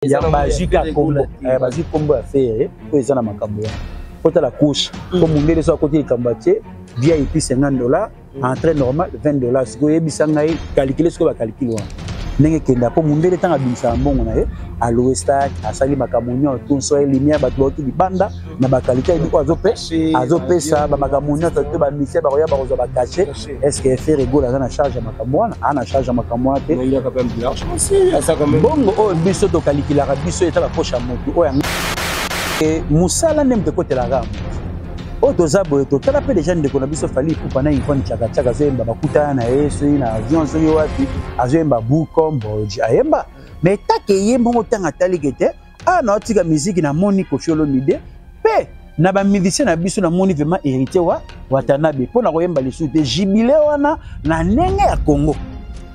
ya bazika combo bazika combo à faire pour les ana makambo côté la couche comme on est sur côté kambaté VIP $50 entrée normale $20 ce que bisanga calculer ce que va calculer ndenge kenda po mundele tanga bimisa mbongo na ye à l'ouest asali makamunyo tout so lumière ba to libanda na ba qualité biko azopesa ba makamunyo to ba mission ba roya ba roza ba cacher est-ce que faire rigolo na charge makamwana ana charge makamwana te il y a quand même de l'argent aussi ça quand même bongo o biso to calculer la biso eta la poche à moto o ya musala nem de côté la gamme o tozabo to tala pe déjà ndeko na biso fali pour pendant ifoni chaka chaka zemba bakutana na yeso na avion so yo wapi azemba bukombo ayemba mais take yembo ngotanga tali kete na otika musique na moni ko Fiolo Mide pe na ba musicien na biso na moni vraiment hérité wa watanabe pona koyemba lisu de jubilé wana na nenge ya Congo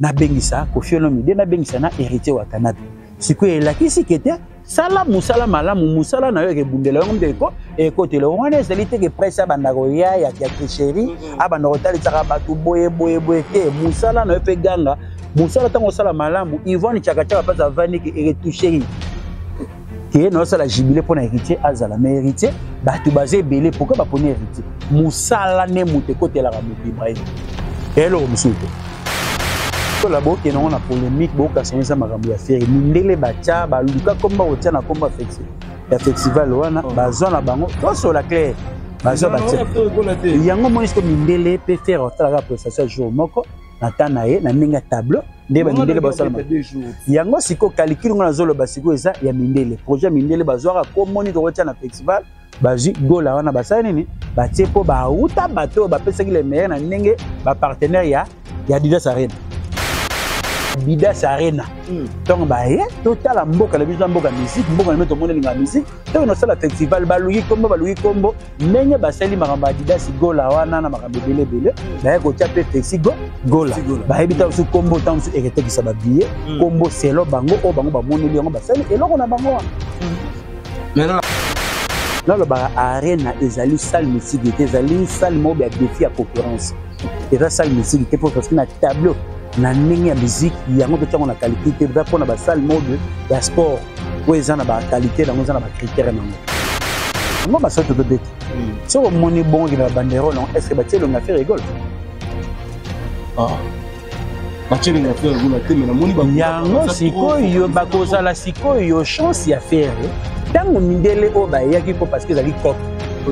na bengisa ko Fiolo Mide na bengisa na hérité watanabe siko elakisi kete sala musala malamu musala na yo ke bundela ngo ndeko e côté le wana ezalite ke presse bandako ya tricherie abandako tali tsaka batu boye ke musala na yo pe ganga musala tango sala malamu Yvonne chaka chaka pas avani ke retoucher ke no sala jubilé pona héritier azala mais héritier batu bazé belé pourquoi ba poni héritier musala ne mute côté la ramuti Ibrahim hello musuto la boke non na polémique boka sonza makambo ya faire mindele bacha ba luka komba otia na komba festival wana bazona bango to sur la claire bazo bacha yango monisko mindele pe faire otala prestation jour moko na tanaye na ninga tableau ndeba mindele basala yango siko calcul ngona zolo basiko eza ya mindele projet mindele bazwaka ko moni to otia na festival bazi gola wana basala nini batie po ba uta bato ba pesa kile meilleur na ninge ba partenaire ya Didas Arena Didas Arena donc baye total mboka la biso mboka musique mboka na meto moneli nga musique to no sala festival baluki kombo menye basali makamba Didas gola wana na makamba bele baye ko tia pe festival gola baye bita su kombo tant su ekete ki saba billet kombo selo bango o bango ba moneli yango basali eloko na bango wana maintenant là le bar arena ezali salle musique ezali salle mo ba défi à concurrence et ça salle musique pour parce que na tableau na ninga musique yango to na qualité va pour na ba salle mode ya sport où ils ont ba qualité na ngozana ba critères nango ngo ba soto bébé so ko moni bon na bandero non est-ce que ba tielo nga faire rigole ba tielo nga faire rigole te mais na moni ba yango sikoyo ba kozala sikoyo chance ya faire tango mindele o ba yaki ko parce que zali cop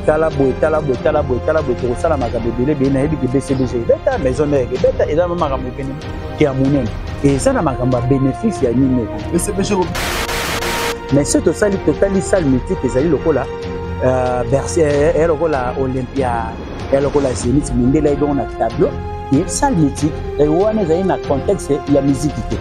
tala boy to sala makambo belé na yebi ke BCBG beta maison mère ke beta eza makambo pene ke amunene et ça na makambo bénéfice ya nini BCBG mais ce to sali totali salle mythique ezali lokola verset lokola Olympia lokola Zénith mindela ibo na tableau et salle mythique et wana ezali na contexte ya musique te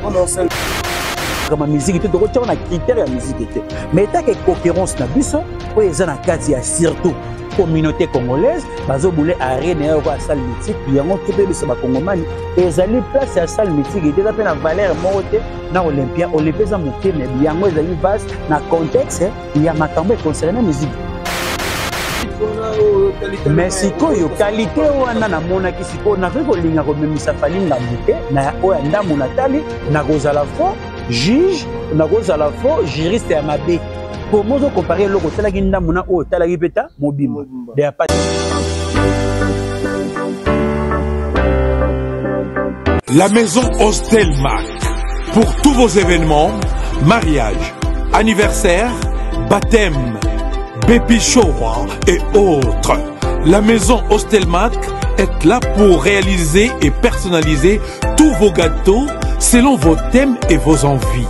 comme musique te to na critère ya musique te mais ta ke concurrence na biso o ezana kati ya surtout communauté congolaise bazo boule arena ya kwa salle mythique yango te biso ba kongomani ezali place ya salle mythique déjà pe na valeur mote na Olympia za moke mais yango ezali vaste na contexte ya makambo concernant musique mais sikoyo qualité wana na mona ki siko na ko linga ko memisa falinga moke na oya ndamu natali na kozala fo juge na kozala fo juriste ya mabe comment on comparer le côté la guinda mona o tala ripeta mobimba de pas la maison Hostelmac pour tous vos événements mariage anniversaire baptême baby shower et autres la maison Hostelmac est là pour réaliser et personnaliser tous vos gâteaux selon vos thèmes et vos envies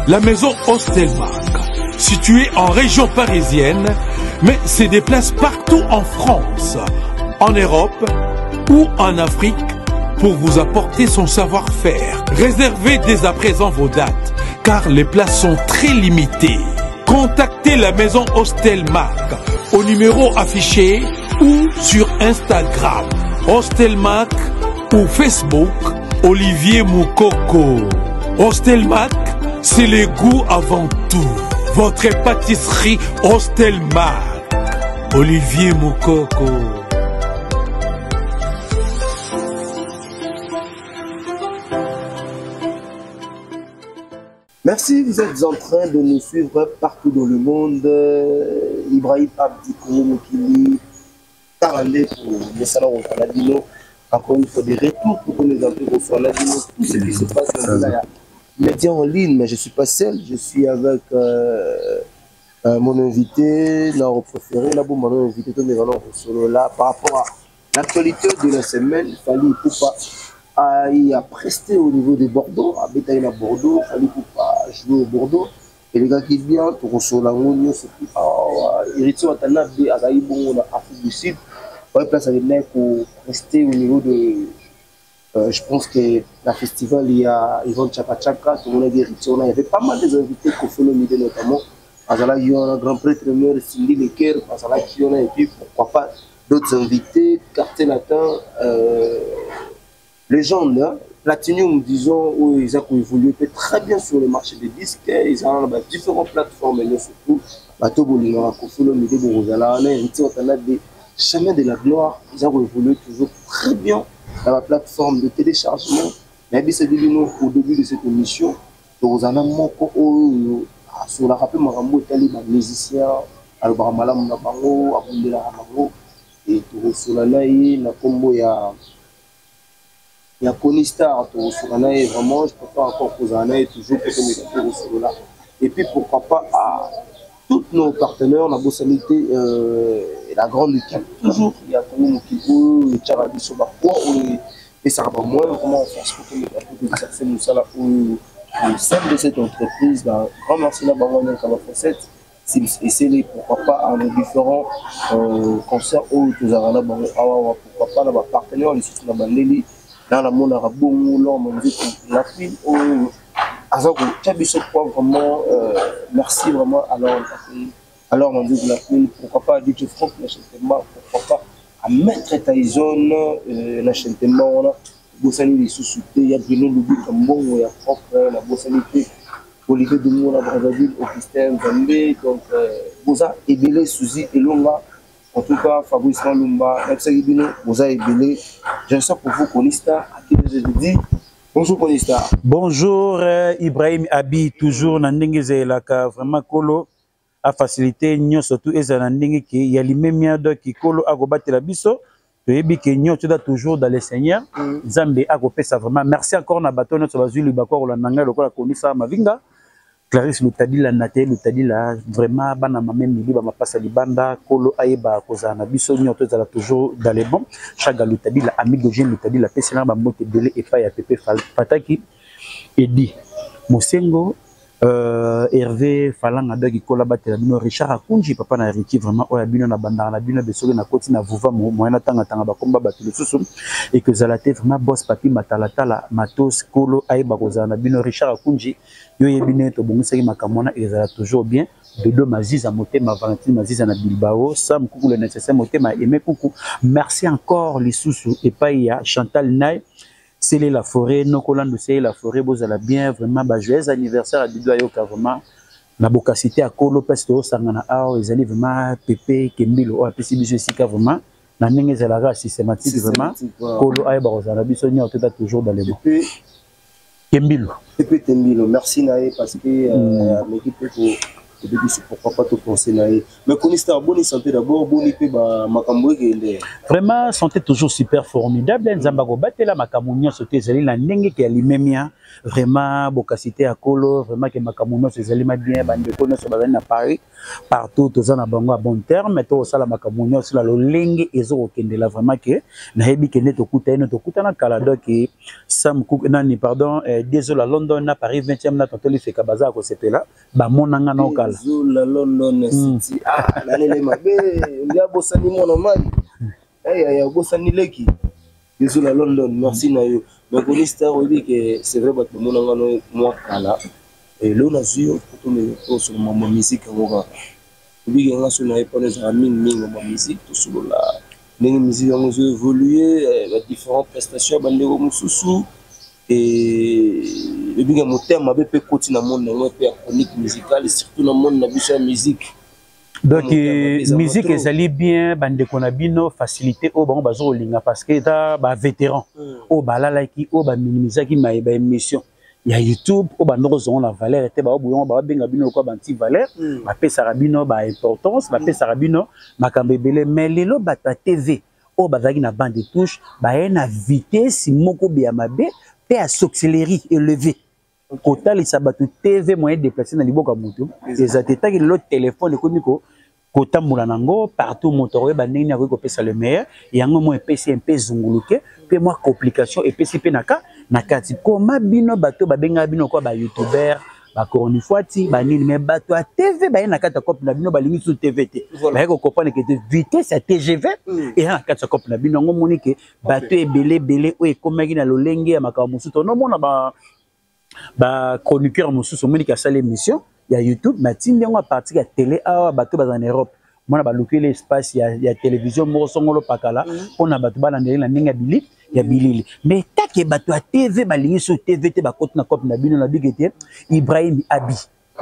la maison Hostelmac situé en région parisienne, mais se déplace partout en France, en Europe ou en Afrique pour vous apporter son savoir-faire. Réservez dès à présent vos dates, car les places sont très limitées. Contactez la maison Hostelmac au numéro affiché ou sur Instagram, Hostelmac ou Facebook, Olivier Moukoko. Hostelmac, c'est le goût avant tout. Votre pâtisserie Hostelmac, Olivier Moukoko. Merci, vous êtes en train de nous suivre partout dans le monde. Ibrahim Abdi Mokili, Tarandé pour le salon au Canadino. Encore une fois, des retours pour nous un peu au Canadino. Tout ce qui se passe dans les médias en ligne, mais je ne suis pas seul. Je suis avec mon invité, notre préféré, là, mon invité, là, par rapport à l'actualité de la semaine, Fally Ipupa a presté au niveau de Bordeaux, à Bétaïne à Bordeaux, Fally Ipupa a joué au Bordeaux, et les gars qui viennent, pour la Mounio, c'est plus Héritier Watanabe, à Gaïbon, en Afrique du Sud, place avec pour rester au niveau de. Je pense que la festival, il y a Yvonne Chaka Chaka, tout le monde a dit Héritier, il y avait pas mal d'invités qu'on fait le midi notamment. Azala il y a un grand prêtre maire Cindy Leker, Azala qui en a et puis pourquoi pas d'autres invités, Quartier Latin, légende, hein? Platinum, disons, où ils ont évolué très bien sur le marché des disques, ils ont différentes plateformes, mais surtout, Bateau Bolingara, Kofulo, Midi Borozala, on a hérité, on a des chemins de la gloire, ils ont évolué toujours très bien dans la plateforme de téléchargement. Mais au début de cette émission, Borozala, sur la rappel Marambo Tali musicien alors Malam Nabango Abundela Ramango et tout sur la naïe na combo ya Conistar tout sur la naïe vraiment je peux pas encore poser la naïe toujours pour me sur là et puis pourquoi pas à tous nos partenaires la bossalité la grande équipe toujours il y a tout le Kibo le Tcharabi Sobako et ça va moins vraiment en France pour que ça fait nous ça là où le centre de cette entreprise, grand merci à Baron Kalafosset, et c'est pourquoi pas à nos différents concerts où nous avons pourquoi pas nos partenaires, les soutiens de Bandeli, dans la monde arabe, la fille, vraiment, merci vraiment alors on dit la fille, pourquoi pas à DJ Franck, pourquoi pas à Maître Tyson, la chaîne Bossani les sous-soutés, il y a Bruno Loubi comme bon, il y a propre, la Bossalité, Olivier Dumont, la Brazzaville, Augustin Zambé, donc Bosa, Ebele, Suzy, Elonga, en tout cas Fabrice Malumba, Epsagibino, Bosa, Ebele, j'ai ça pour vous, Conista, à qui je dis bonjour Conista. Bonjour Ibrahim Abi, toujours Nandengeze Laka, vraiment Kolo, a facilité, nous surtout, et Zanandenge qui y a les mêmes qui Kolo a gobatté la biso. Tu es toujours dans les seigneurs. Zambé a coupé ça vraiment. Merci encore na bateau notre bazui le bakor la nanga le quoi connu ça mavinga. Clarisse le tadi la naté le tadi la vraiment bana mamem mili ba mapasa libanda kolo aeba kozana biso nyoto za toujours dans les bons. Chaque le tadi la ami de jeune le tadi la pesina ba moté délai et pas ya pépé fataki et dit Mosengo Hervé Falanga Dagi Kolabatela bino Richard Akunji papa na héritier vraiment oya bino na bandana na bino besoge na koti na vuva moyena tanga ba komba batulu susu et que zalate vraiment boss papi matalatala matos kolo aiba kozana bino Richard Akunji yo yebine to bongisaki makamona ezala toujours bien de deux Maziza Motema Valentine Maziza na Bilbao Sam Coucou le nécessaire Motema Aimé Coucou merci encore les sous et pas ya Chantal Nay c'est la forêt, nos colons c'est la forêt, vous allez bien, vraiment, joyeux anniversaire à Dido Ayoka, vraiment, la bocacité à Kolo, Pesto, Sangana, ils allaient vraiment, Pépé, Kembilo, APC, Bissika, vraiment, la nengue zalaga systématique, vraiment, Kolo, Ayoba, Rosanabi, Sonia, on toujours dans les mots. Kembilo. Pépé Kembilo, merci Naé, parce que, l'équipe pour. Pourquoi pas te penser naïf. Mais Conista, bonne santé d'abord, bonne épée, Makambo et vraiment, santé toujours super formidable. Nzambago batela Makamounio, c'était zali la nengue qui a l'immémia. Vraiment, bocacité à Kolo, vraiment que Makamounio, c'est zali ma bien, bandeko, sur la Paris, partout, tous en abango à bon terme, mais tout ça, la Makamounio, sur la lengue, et zo, là, vraiment que, nahebi que net au kuta na Kalado, qui, Sam Cook, nani, pardon, désolé, à London, na Paris, 20e, na Tantoli, fait Kabaza, à CP là, bah, mon angano, la London City. Ah, l'année mabé, il y a bossani mon normal. Eh, il y a bossani leki. Désolé la London, merci nayo. Mais Conista on dit que c'est vrai que mon angano moi kala. Et là on a vu pour me sur ma musique on oui on a sur na pas les amis ma musique tout sur la les musiques ont évolué différentes prestations bandero mususu. Et bien mon terme avait peu continuer dans monde chronique musicale surtout dans monde na musique donc musique ezali bien bande konabino facilité au bon bazo linga parce que ta ba vétéran au balalaki au ba minimisaki ma émission ya YouTube o bandoko zongo na valeur te ba bouyon ba benga bino ko banti valeur ba pesa rabino ba importance ba pesa rabino makambe belé mais lelo bata TV o bazaki na bande de touche ba na vitesse moko bia mabe pe à sorcellerie élevé kotali sabatu TV moyen déplacer na liboka mutu ezateta ki le téléphone komiko kotambola nango partout motorwe ba ndenge na ko pesa le meilleur yango mo epesi un peu zunguluke pe moi complication epesi pe naka na kati koma bino bato babenga bino kwa ba youtuber ba koronifuati ba nini mais bato a TV ba na kati copie na bino balingi sur TV te ba ko comprendre que de vitesse à TGV et na kati copie na bino ngomoni ke bato ebele o ekomaki na lolenge ya makambo musuto no mona ba chroniqueur mususu moni ka sala émission ya YouTube matindi yango a partir ya télé a bato ba en Europe mona ba lokele espace ya télévision mo songolo pakala pona bato ba landeli na ndenge ya bilili mais take bato a TV balingi sur TV te ba kote na copie na bino na bigete Ibrahim Abi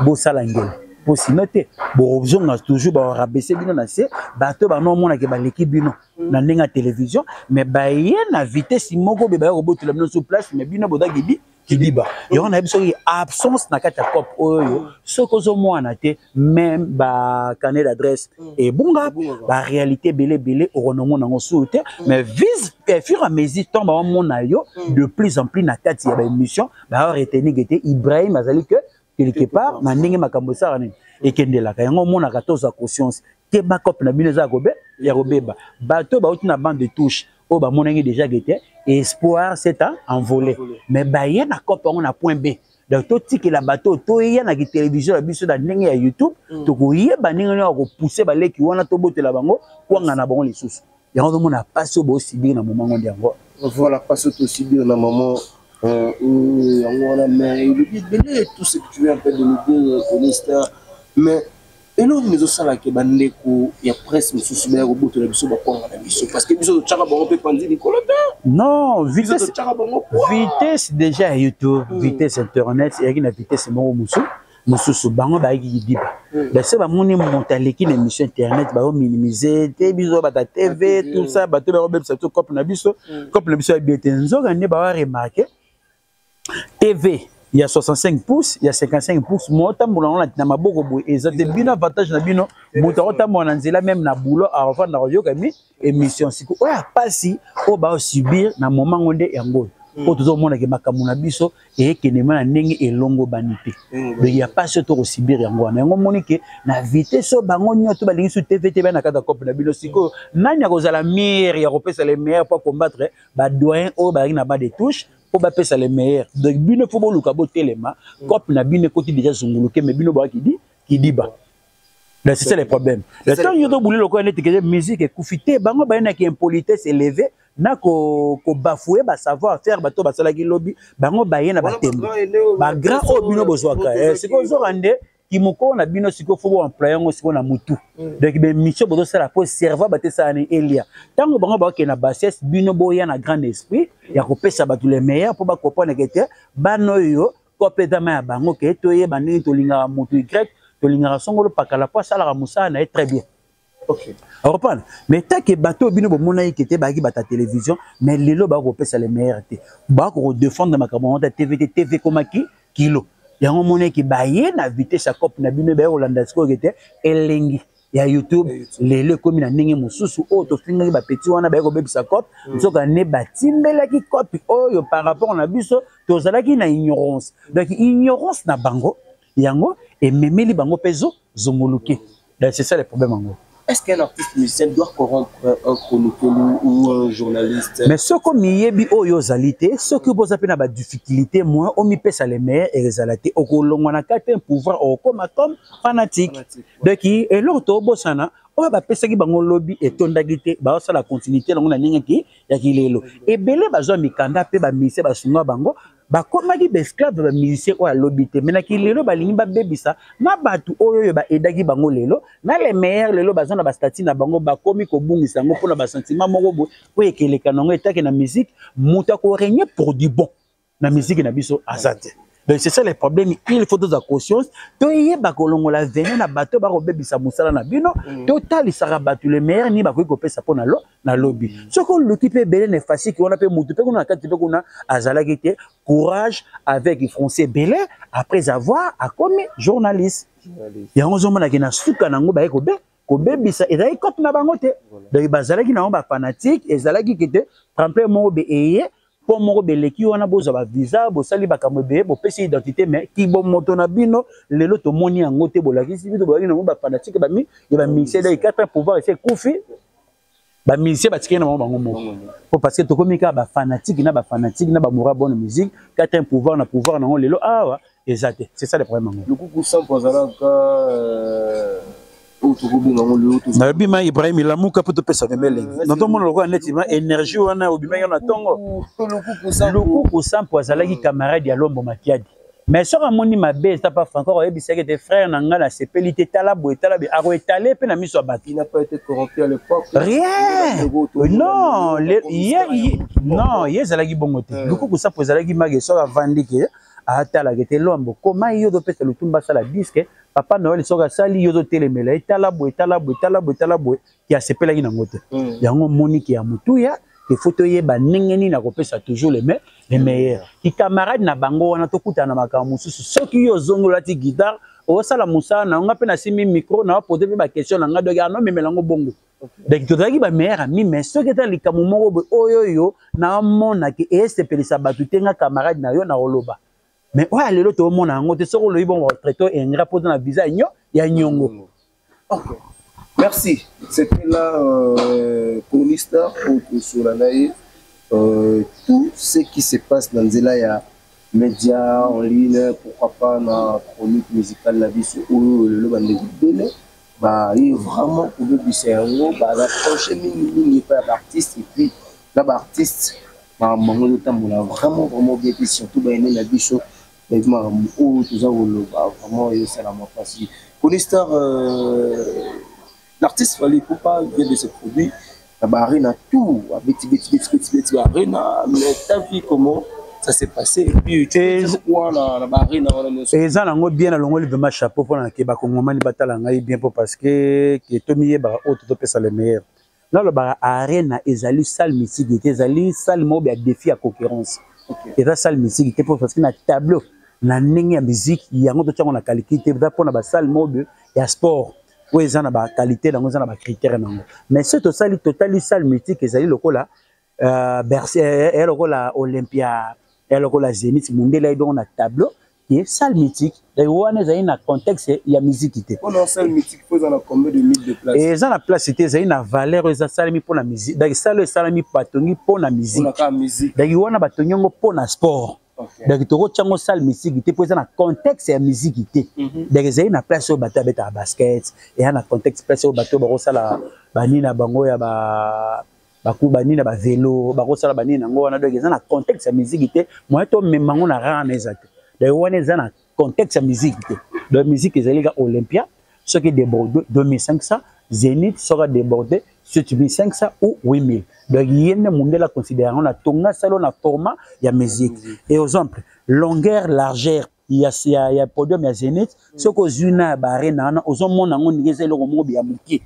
bo sala ngel bo sinote bo zonga toujours ba rabaisser bino na se bato ba no mona ke ba leki bino na ndenge ya télévision mais ba ye na vitesse moko be ba robot la bino sur place mais bino boda gibi kidiba yon a biso absence na kata cop oyo sokozo mwana te même ba carnet d'adresse et bunga ba réalité belé au renomon nango soute mais vise fur et à mesure tomba mona yo de plus en plus na kati ya ba émission ba retenir que Ibrahim azali que quelque part na ndenge makambo sa nini ekendelaka yango mona 14 conscience te ba cop na bino za kobe ya robeba bato ba uti na bande de touche o ba monangi déjà gete espoir c'est envolé mais ba ye na cop on a point B donc to tiki la bateau to ye na ki télévision la biso da ndenge ya YouTube to ko ye ba ndenge na ko pousser ba leki wana to botela bango kwanga na bango lisusu yango mona passe bo sibir na moment ngo ndiango voilà passe to sibir na moment yango wana mais il dit belé tout ce que tu viens un peu de nous dire Tony mais et nous nous aussi là que bandeko ya presse mususu ba ko boto la biso ba kwanga na biso parce que biso tchaka bango pe pandi di kolota non vitesse déjà YouTube vitesse internet et na vitesse mo mususu bango ba ki diba ba se ba moni montaleki na émission internet ba minimiser te biso ba ta TV tout ça ba te ba be sa to cop na biso ya bietenzo gane ba remarquer TV il y a 65 pouces, il y a 55 pouces. Moi, je suis na maboko boy. Et ça c'est bien avantage na bino. Mutawata mwana nzela même na boulot à refaire na radio kami émission siko. Oya pasi o ba subir na moment ngonde yango. Po tozo mona ke makamu na biso et ke nema na ndenge elongo banité. Donc il y a pas ce to subir yango. Na ngo monike na vitesse so bango nyoto balingi sur TVT ba na kata cop na bino siko. Nanya kozala mire ya kopesa les meilleurs pour combattre ba doyen o ba na ba de touche. Pour bapper ça les meilleurs donc bino faut boluka bo telema cop na bino côté déjà zunguluke mais bino ba qui dit bas là c'est ça le problème le temps yo do bouli loko net que musique et kufité bango ba na ki impolitesse élevée na ko bafouer ba savoir faire bato ba sala ki lobby bango ba yena ba tembo ba grand o bino bozwaka c'est ko zo rande ki moko na bino siko faut employer ngo siko na mutu donc ben mission bozo sala pour servir ba te ça ni elia tango bango ba ke na bassesse bino boya na grand esprit ya ko pesa ba tous les meilleurs pour ba comprendre que te bano yo kopetama ya bango ke to ye bani to linga mutu y to linga songolo pakala po sala ka musa na très bien OK reprendre mais tant que bateau bino bo mona yekete ba ki bata télévision mais lelo ba ko pesa les meilleurs te ba ko défendre ma camarade TV komaki kilo yango mona ki ba ye na vitesse ya cop na bino ba Holanda siko gete elengi ya YouTube lelo komi na ndenge mususu o to finga ba petit wana ba ko bebisa cop soka ne batimbela ki copie oyo par rapport na biso to zalaki na ignorance donc ignorance na bango yango et memeli bango peso zongoluke c'est ça le problème yango. Est-ce qu'un artiste musicien doit corrompre un chroniqueur ou un journaliste? Mais ce que miyebi oyo zalité, ce que vous avez na difficulté moi on mi pesa les meilleurs et les alaté au kolongwana kate un pouvoir au comme fanatique. Donc et l'autre bosana on va pesa ki bango lobby et tondagité ba ça la continuité na ninga ki ya kilelo. Et belé bazo mikanda pe ba mise ba sunga bango ba komaki ba esclave ba musicien o lobby te mais na kilelo ba lingi ba bebisa na batu oyo ba edaki bango lelo na les meilleurs lelo bazo na ba statut na bango ba komi ko bungisa ngo pona ba sentiment moko bo po ekeleka nango etake na musique muta ko régner pour du bon na musique na biso azate Donc c'est ça le problème, il faut de conscience. To yeba kolongola venir na bato ba robebisa musala na bino, to talisaka bato le meilleur ni ba ko kopesa po na lobby. Ce qu'on l'occupe belé ne facile qu'on appelle mutu pe qu'on a kati pe qu'on a azalaki te courage avec les français belé après avoir a commis journaliste. Ya ngozo mona ki na suka nango ba ko be ko bebisa ezali cop na bango te. Donc bazalaki na ba fanatique ezalaki ki te tremper mo be eye pour mon beleki on a besoin de visa bo sali ba kambe bo pesi identité mais ki bo moto na bino lelo to moni yango te bolaki si bito bolaki na ba fanatique ba mi et ba mixer dans 4 pouvoir essayer koufi ba mixer ba tikena bango mo parce que to komika ba fanatique na ba moura bonne musique 4 pouvoir na lelo awa exact c'est ça le problème le coup sans pozalaka Nabima Ibrahim Lamuka pour te pesa de meleng. Dans ton monde le netima énergie wana obima yana tongo. Le coup sans poisala camarade ya Lombo Makiadi. Mais sur amoni mabe ça pas encore ebisa que tes frères nanga la sepelité talabo aro étalé pe na miso abati. Il n'a pas été corrompu à l'époque. Rien. Non, non, yezala ki bongote. Le coup sans poisala ki mage so avandike atala que te Lombo. Comment yo do pesa le tumba sala disque Papa Noël soka sali yozo telemela etalabo qui a sepela ina ngote yango moni ki ya mutuya ke photo yeba nengeni na kopesa toujours les meilleurs ki camarade na bango wana tokuta na makambo mususu soki yo zongola ti guitare o sala musana na nga pe na simi micro na poser ba question na nga do ya no memelango bongo donc to zaki ba meilleur ami mais soki ta likamu moko oyo na mona ki esepelisa batu tenga camarade na yo na oloba. Mais ouais, le lot au monde en haut, c'est le bon traité et un rapport dans la visa il y a nyongo. Ok. Merci. C'était là Chronister sur la naïe. Tout ce qui se passe dans les médias en ligne, pourquoi pas dans la chronique musicale la vie sur le bandé de bah il vraiment pouvait discerner la prochaine ligne pas l'artiste et puis l'artiste bah mon le temps on a vraiment bien fait surtout bah la vie sur vraiment c'est la moi facile. Chronister l'artiste fallait pas bien de ce produit la barine a tout avec petit arena mais ta vie comment ça s'est passé et puis tu sais quoi la barine et ça lango bien na longo le ma chapeau pour na ke ba kongomani batala ngai bien parce que tomiye ba auto to pesa le meilleur là le ba arena ezali salle mythique ezali salle mo ba défi à concurrence et ça salle mythique parce que na tableau na ndenge ya musique yango to tsango na qualité pour na ba salle mo ya sport où ils ont la qualité, ils ont la critère. Mais ce total salle mythique, ils ont lokola Bercy, lokola Olympia, lokola Zénith, Mundela ils ont un tableau qui est salle mythique. D'ailleurs, ils ont un contexte, il y a musique. On a salle mythique, ils ont combien de mille de places? Ils ont la place, ils ont une valeur, ils ont salle pour la musique. D'ailleurs, salle patoni pour la musique. D'ailleurs, on a patoni pour la sport. Donc tu retiens salle musique tu poses un contexte et musique donc il y a une place au bateau à basket et un contexte place au bateau barossa la banina bango ya baku banina ba vélo barossa la banina ngo wana donc il y a un contexte à musique moi to memango na rana exact donc on est dans contexte à musique la musique ils allaient à Olympia ce qui déborde 2500 Zénith sera débordé 7500 ou 8000. Donc, il y a un monde la considérant la tonga salon na format il y a musique. Et aux exemples, longueur, largeur, il y a podium, il y a Zénith. Ce que Zuna Barena, aux hommes on a le romo bien mouki.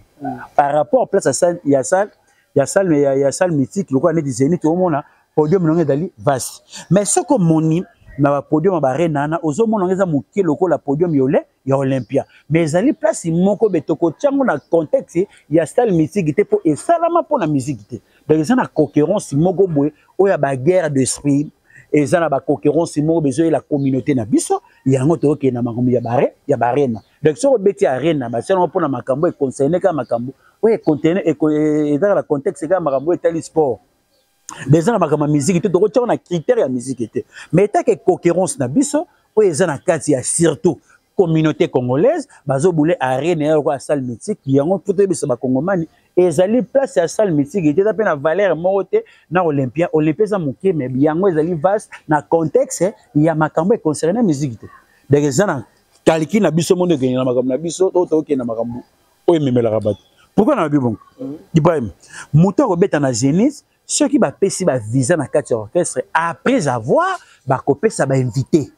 Par rapport à place à salle, il y a salle mythique, le quoi on est Zénith au monde podium non dali vaste. Mais ce que moni na podium Barena, aux hommes on a mouki le quoi la podium yolé. Il y a Olympia. Mais ils allaient placer moko betoko tiango na contexte il y a salle musique pour et salama pour la musique. Donc ils ont la concurrence moko boy ou il y a ba guerre d'esprit et ils ont la concurrence moko besoin la communauté na biso il y a ngoto ke na makambo ya barena. Donc sur beti arena ba sala pour na makambo e concerner ka makambo ouais contenir et dans la contexte ka makambo et tel sport. Des ans makambo musique tout to na critère ya musique mais ta que concurrence na biso ou ils ont la carte ya surtout communauté congolaise bazo boule arène ya kwa salle mythique yango photo bisa ba kongomani ezali place ya salle mythique était tapé na valeur moté na Olympia za moké mais yango ezali vaste na contexte ya makambo e concerné musique donc ezana kaliki na biso monde gagner na makambo na biso to ke na makambo o ememela rabat pourquoi na bi bon Ibrahim moto robeta na Zénith ceux qui ba pesi ba visa na 4 orchestre après avoir ba kopesa ba invité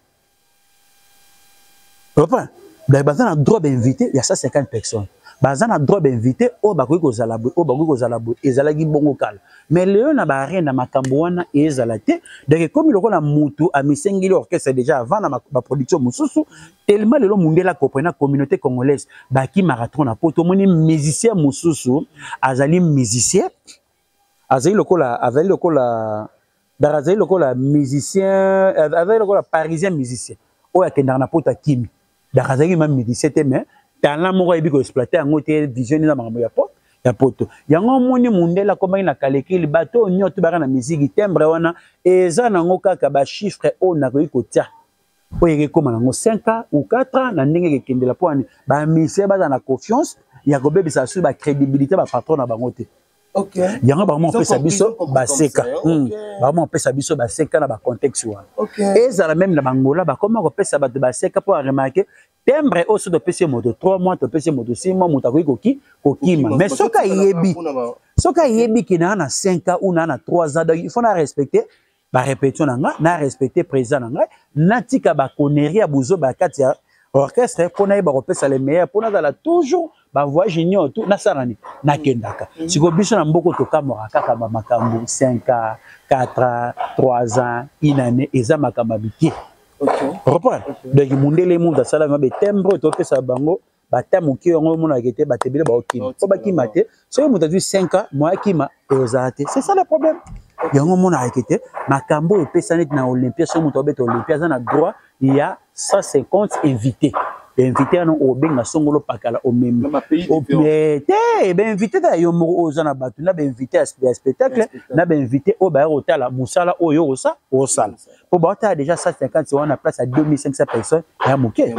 Comprends? Donc baza na droit d'inviter, il y a 150 personnes. Baza na droit d'inviter au bakoki kozala boy, au bakoki kozala boy, ezalaki bongo kala. Mais léon na ba arena makambo wana ezalate. Donc comme le na mutu a misengili orchestre déjà avant na ba production mususu, tellement lelo mundela comprendre communauté congolaise, baki marathon na poto moni musicien mususu, azali musicien, azali lokola Darazali lokola musicien, azali lokola parisien musicien. O ya kendana poto Kimi. Darazali même musicien mais talent moko ebi ko exploiter yango te vision na makambo ya poto. Yango moni mundela komaki na kalekili bato nyoto baka na musique timbre wana eza nango kaka ba chiffre o na ko ikotia. O yeke koma nango 5 ou 4 na ndenge ke kendela po ani ba musicien baza na confiance ya ko bebisa su ba crédibilité ba patron na bango te. OK. Yango ba mo pesa biso ba seka. Ba mo pesa biso ba seka na ba contexte wana. OK. Ezala même na bangola ba koma ko pesa ba ba seka po remarquer timbre aussi de PC moto 3 mois de PC moto 6 mois moto koki kokima mais soka yebi ki na 5 ans ou na 3 ans donc il faut na respecter ba répétition na respecter présent na natika ba connerie abuzo ba kati ya orchestre pour na ba kopesa les meilleurs pour na la toujours ba voix junior tout na sarani na kendaka siko biso na mboko to kamora kaka ba makambo 5 ans 4 ans 3 ans une année eza makambo bikie. Reprends. Donc mundele mu da sala mabe tembre to pesa bango batamu ki ngo mona kete batebile ba okima ko bakima te so mu tatu 5 ans moi akima ezate c'est ça le problème yango mona kete makambo pesa net na Olympia so mu to beto Olympia za na droit il y a 150 invités invité no obenga songolo pakala o même o te ben invité da yo mo ozana batu na ben invité à spectacle na ben invité o ba hôtel musala oyo osa o sala po ba ta déjà 150 on a place à 2500 personnes ya moké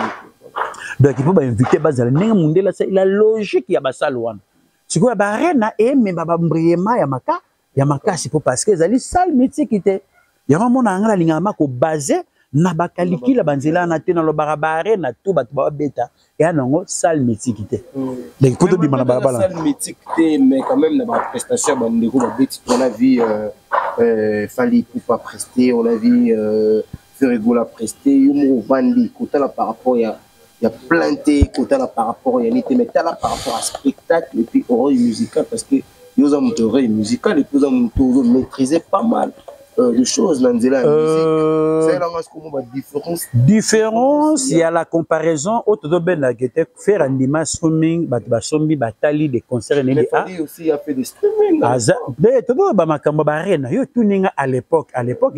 donc il faut ba invité bazala ninga mundela c'est la logique ya basala wana siko ba arena e me ba mbriema ya makasi po parce que zali salle mythique te ya mona ngala lingama ko basé na bakaliki la banzela na te na lo barabare na tout bat ba beta et nango salle mythique te donc pour te bimana balabala salle mythique te mais quand même na ba prestation ba ndeko ba beti on a vu Fali Poupa prester on a vu Ferregola prester yo bandi kotala par rapport ya planté kotala par rapport ya nité mais tala par rapport à spectacle et puis oreille musicale parce que yo ont oreille musicale et puis ont maîtriser pas mal de choses dans la musique. C'est là où différence. Il y a la comparaison. Autre ben faire un image streaming, batali des concerts. Mais aussi a fait des streaming. Tout ba makambo barena. Yo tuninga à l'époque. À l'époque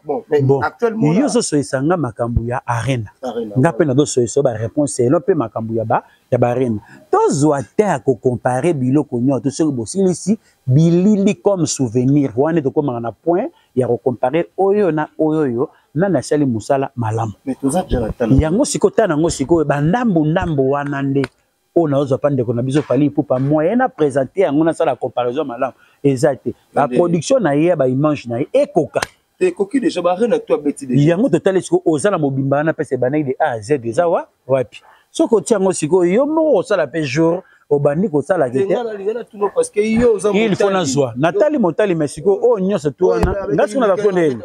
bon. Mais actuellement. Yo so soisanga makambo ya arena. Ngape na do soiso ba réponse c'est l'opé makambo ya ba arena. Tozwa te à comparer biloko nyoto sur bosili ici bilili comme souvenir. Wane to comme na point ya comparer oyo na oyo na na sali musala malamu. Mais toza Jonathan. Yango sikota nango siko bandambo wana nde ona ozo pande ko na biso Fali Poupa moyen na présenter yango na sala comparaison malamu. Exact. La production na ye ba image na ekoka. Te koki déjà ba rena to beti déjà. Yango total siko ozala mobimba na pese banai de A à Z déjà wapi. Soko tiango siko yo mo sala pe jour obandi ko sala gete parce que yo il faut na zwa natali motali mesiko o nyoso tu wana ngasi na konde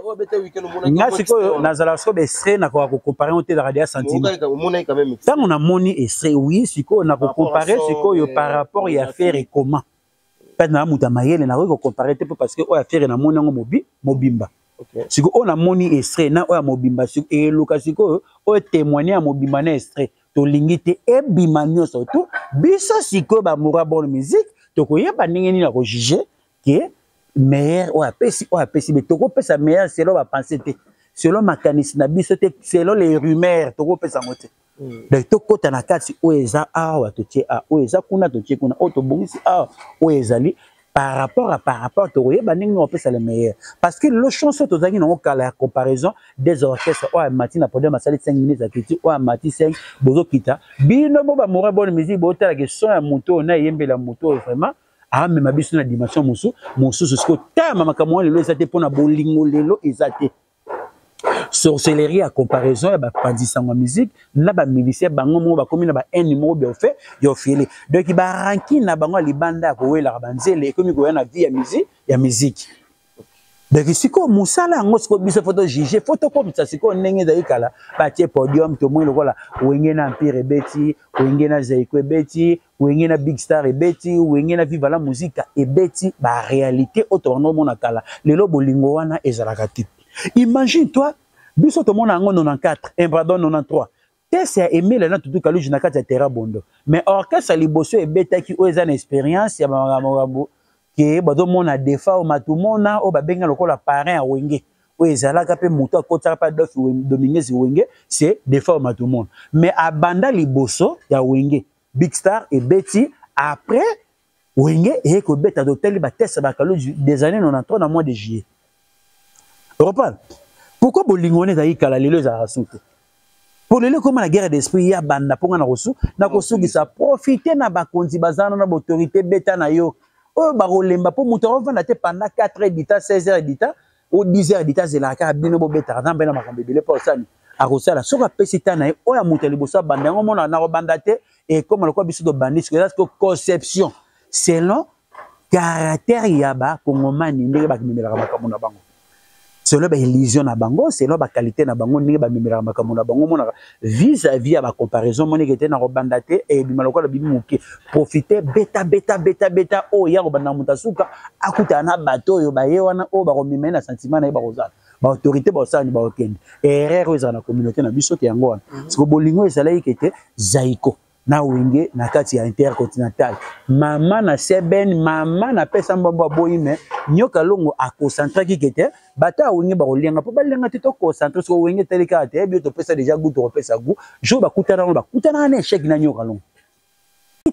ngasi ko nazala so be stre na ko comparer on te la radio sentiment tant on a moni et c'est oui siko na ko comparer siko yo par rapport ya faire et comment pas na muta mayele na ko comparer te parce que o ya faire na moni ngo mobimba siko on a moni extrait na o ya mobimba siko e luka siko o témoigner à mobimba na extrait to lingite e bimanyo surtout biso siko ba mura bonne musique to ko yeba ndenge na ko juger que meilleur o apesi be to ko pesa meilleur selon ba penser te selon mécanisme na biso te selon les rumeurs to ko pesa mote donc to kota na kati o eza awa to tie a o eza kuna to tie kuna o to bongisi a o ezali par rapport to yeba ndenge na pesa le meilleur parce que le chanson to zaki na la comparaison des orchestres o matina pour ma salle 5 minutes à critique o mati 5 bozo kita bino bo ba mora bonne musique bo tala que son ya moto na yembela moto vraiment a même biso na dimension musu ce ta mama kamwa lelo ezate pona bolingo lelo ezate sorcellerie à comparaison ya ba pandisango musique na ba musicien bango mo ba komi na ba un numéro bien fait yo filer donc ba ranki na bango libanda ko wela banzele komi ko na vie ya musique Donc siko musala ngo siko biso photo juger photo comme ça siko ndenge za ikala ba tie podium to moins lokola wenge na Empire ebeti wenge na Zaiko ebeti wenge na Big Star ebeti wenge na Viva la musique ebeti ba réalité autour mona kala lelo bolingo wana ezalaka tip. Imagine toi biso to mona ngo 94 pardon 93 c'est aimé là tout kalu jina kati terra bondo mais orchestre liboso ebetaki o ezana expérience ya magambo ke bazo mona defa o matumona o babenga lokola parrain a wenge o ezalaka pe muto akota pa dof Dominguez wenge c'est defa o matumona mais abanda liboso ya wenge Big Star et Betty après wenge et ko beta d'hôtel ba test ba kalu des années 93 dans mois de juillet. Reparle pourquoi bolingone za ikala lelo za rasuto pour le comment la guerre d'esprit ya banda ponga na kosu na kosu qui ça profiter na bakonzi bazana na autorité beta na yo o ba rolemba po muto vanda te pendant 4 heures d'ita 16 heures d'ita ou 10 heures d'ita zela ka bino bo beta na bena makambe bele pa osani a kosala soka pesita na o ya muto libosa banda ngo mona na robanda te et comme le quoi biso do bandit que conception selon caractère ya ba kongomani ndenge ba kimela makambo na bango. C'est là illusion na bango, c'est là qualité na bango ndenge ba memela makambo na bango mona vis-à-vis à ba comparaison moni était na robandate et bimaloko la bibi muke profiter beta o ya robanda mutasuka akuta na bato yo ba ye wana o ba komema na sentiment na ba rozala ba autorité ba osani ba okende erreur za na communauté na biso ke yango wana siko bolingo ezalaki kete Zaiko na wenge na kati ya intercontinental mama na seben mama na pesa mbamba boyi me nyoka longo a concentrer ki kete bata wenge ba kolenga po balenga te to concentrer so wenge teleka te bio to pesa déjà goût to pesa goût jo ba kutana na échec na nyoka longo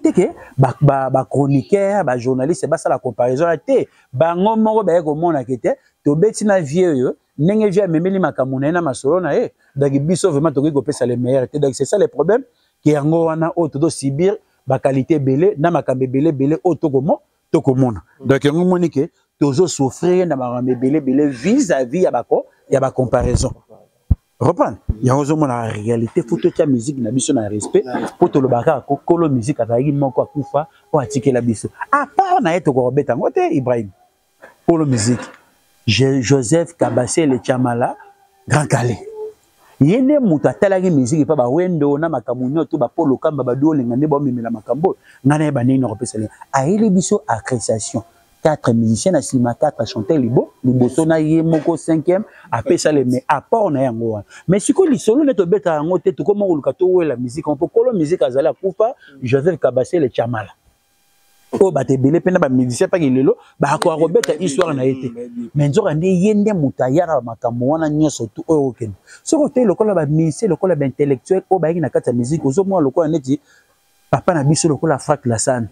que ba chroniqueur ba journaliste ba ça la comparaison te bango moko ba ko mona kete to beti na vieux yo nenge vieux memeli makamuna na masolo na donc biso vraiment to ko pesa le meilleur donc c'est ça le problème qui yango wana o todo sibir ba qualité belé na makambe belé o to komona donc yango moni ke tozo souffrir na makambe belé vis-à-vis ya ba comparaison. Reprendre yango mona la réalité photo ta musique na biso na respect poto lo baka ko kolo musique azaki moko akufa o atike la biso à part na eto ko robeta ngote Ibrahim polo musique Joseph Kabassé le Chamala Grand Calais yene muta talaki musique pa ba wendo na makamunyo to ba polo kamba ba do lenga ne ba memela makambo ngana ba nini ko pesa le aile biso appréciation 4 musiciens na sima 4 chanter liboso na ye moko 5e après ça le mais apport na yango mais siko li solo ne to beta yango te to comment oluka to wela musique on peut kolo musique azala kufa Joseph Kabassé le Chamala o bate belé pena ba musicien pa kilelo ba ko robeta histoire na été mais nzoka ne yende mutayara makambo wana nyoso tu o okende soko te lokola ba musicien lokola ba intellectuel o ba na kata musique ozo mo lokola neti papa na biso lokola Frank Lassane